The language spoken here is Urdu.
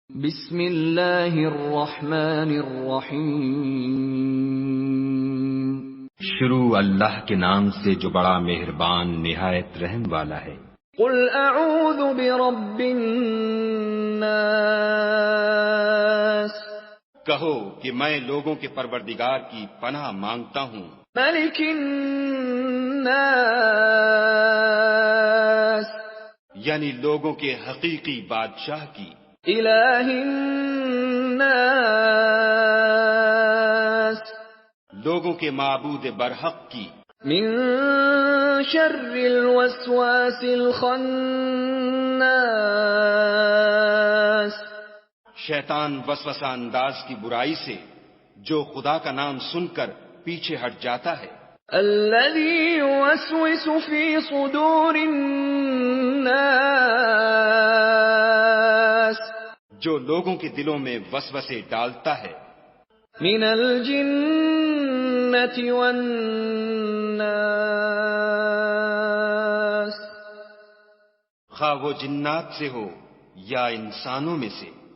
بسم اللہ الرحمن الرحیم۔ شروع اللہ کے نام سے جو بڑا مہربان نہایت رحم والا ہے۔ قل اعوذ برب الناس، کہو کہ میں لوگوں کے پروردگار کی پناہ مانگتا ہوں، ملک الناس، یعنی لوگوں کے حقیقی بادشاہ کی، الہ الناس، لوگوں کے معبود برحق کی، من شر الوسواس الخناس، شیطان وسوسہ انداز کی برائی سے جو خدا کا نام سن کر پیچھے ہٹ جاتا ہے، الذي يوسوس في صدور الناس، جو لوگوں کے دلوں میں وسوسے ڈالتا ہے، من الجنة والناس، خواہ وہ جنات سے ہو یا انسانوں میں سے۔